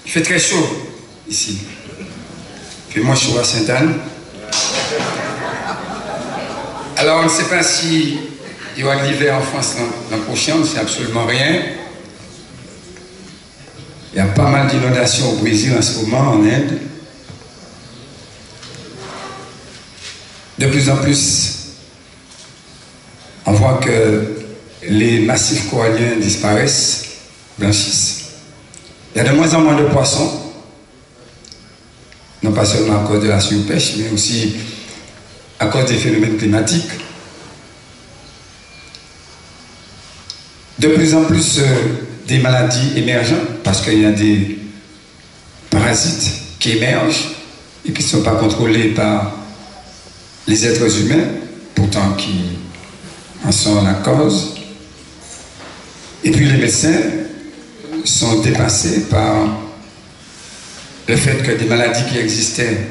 Il fait très chaud ici. Il fait moins chaud à Sainte-Anne. Alors on ne sait pas si il y aura de l'hiver en France l'an prochain, on ne sait absolument rien. Il y a pas mal d'inondations au Brésil en ce moment, en Inde. De plus en plus, on voit que les massifs coralliens disparaissent, blanchissent. Il y a de moins en moins de poissons, non pas seulement à cause de la surpêche, mais aussi à cause des phénomènes climatiques. De plus en plus des maladies émergentes, parce qu'il y a des parasites qui émergent et qui ne sont pas contrôlés par les êtres humains, pourtant qui en sont la cause. Et puis les médecins sont dépassés par le fait que des maladies qui existaient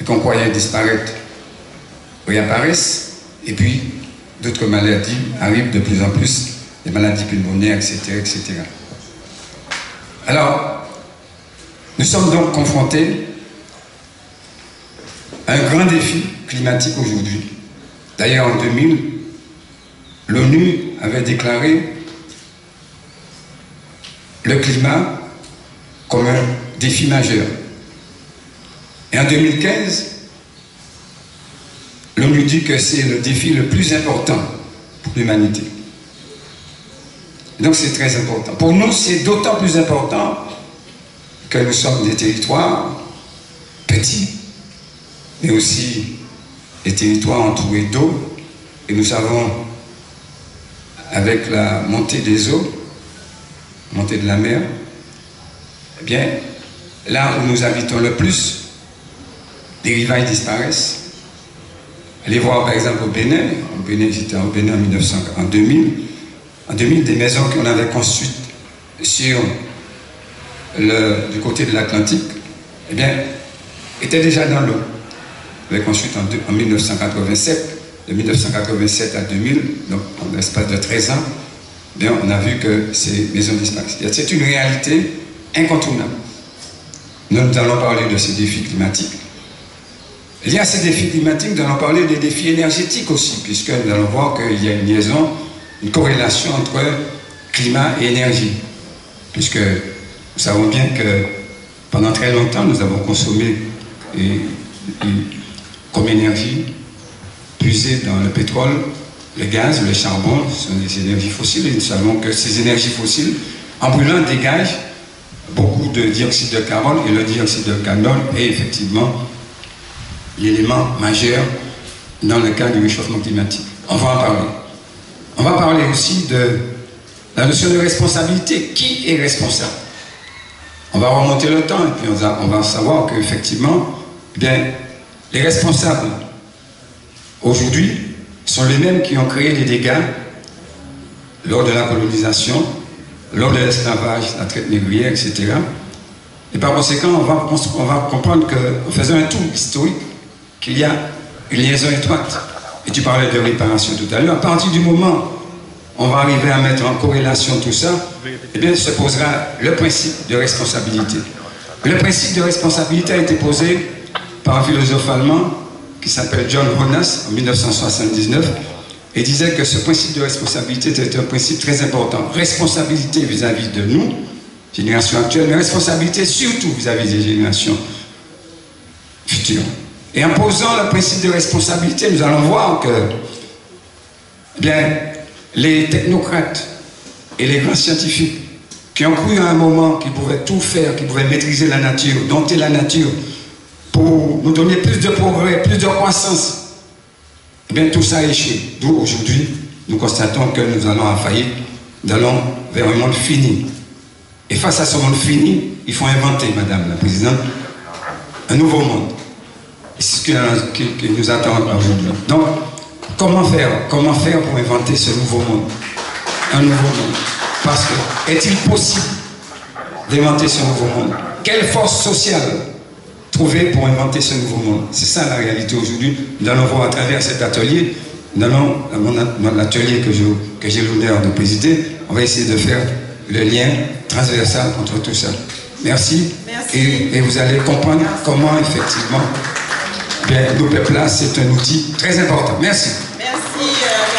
et qu'on croyait disparaître réapparaissent, et puis d'autres maladies arrivent de plus en plus, des maladies pulmonaires, etc., etc. Alors, nous sommes donc confrontés à un grand défi climatique aujourd'hui. D'ailleurs, en 2000, l'ONU avait déclaré le climat comme un défi majeur. Et en 2015, l'ONU dit que c'est le défi le plus important pour l'humanité. Donc c'est très important. Pour nous, c'est d'autant plus important que nous sommes des territoires petits, mais aussi des territoires entourés d'eau. Et nous savons, avec la montée des eaux, montée de la mer, eh bien, là où nous habitons le plus, les rivailles disparaissent. Allez voir par exemple au Bénin. J'étais au Bénin en 2000. En 2000, des maisons qu'on avait construites du côté de l'Atlantique, eh bien, étaient déjà dans l'eau. On avait construit en 1987. De 1987 à 2000, donc en l'espace de 13 ans, eh bien, on a vu que ces maisons disparaissent. C'est une réalité incontournable. Nous allons parler de ces défis climatiques. Il y a ces défis climatiques, nous allons parler des défis énergétiques aussi, puisque nous allons voir qu'il y a une liaison, une corrélation entre climat et énergie. Puisque nous savons bien que pendant très longtemps, nous avons consommé comme énergie puisé dans le pétrole, le gaz, le charbon, ce sont des énergies fossiles, et nous savons que ces énergies fossiles, en brûlant, dégagent beaucoup de dioxyde de carbone, et le dioxyde de carbone est effectivement l'élément majeur dans le cas du réchauffement climatique. On va en parler. On va parler aussi de la notion de responsabilité. Qui est responsable? On va remonter le temps, et puis on va savoir qu'effectivement, bien, les responsables aujourd'hui sont les mêmes qui ont créé des dégâts lors de la colonisation, lors de l'esclavage, la traite négrière, etc. Et par conséquent, on va comprendre qu'en faisant un tour historique, qu'il y a une liaison étroite. Et tu parlais de réparation tout à l'heure. À partir du moment où on va arriver à mettre en corrélation tout ça, eh bien, se posera le principe de responsabilité. Le principe de responsabilité a été posé par un philosophe allemand qui s'appelle John Jonas en 1979, et disait que ce principe de responsabilité était un principe très important. Responsabilité vis-à-vis de nous, génération actuelle, mais responsabilité surtout vis-à-vis des générations futures. Et en posant le principe de responsabilité, nous allons voir que eh bien, les technocrates et les grands scientifiques qui ont cru à un moment qu'ils pouvaient tout faire, qu'ils pouvaient maîtriser la nature, dompter la nature, pour nous donner plus de progrès, plus de croissance, eh bien tout ça a échoué. D'où aujourd'hui, nous constatons que nous allons en faillite, nous allons vers un monde fini. Et face à ce monde fini, il faut inventer, Madame la Présidente, un nouveau monde. Et c'est ce qui nous attend aujourd'hui. Donc, comment faire pour inventer ce nouveau monde? Un nouveau monde. Parce que, est-il possible d'inventer ce nouveau monde? Quelle force sociale trouver pour inventer ce nouveau monde? C'est ça la réalité aujourd'hui. Nous allons voir à travers cet atelier, l'atelier que j'ai l'honneur de présider, on va essayer de faire le lien transversal entre tout ça. Merci. Merci. Et vous allez comprendre comment, effectivement, nos peuples-là, c'est un outil très important. Merci. Merci.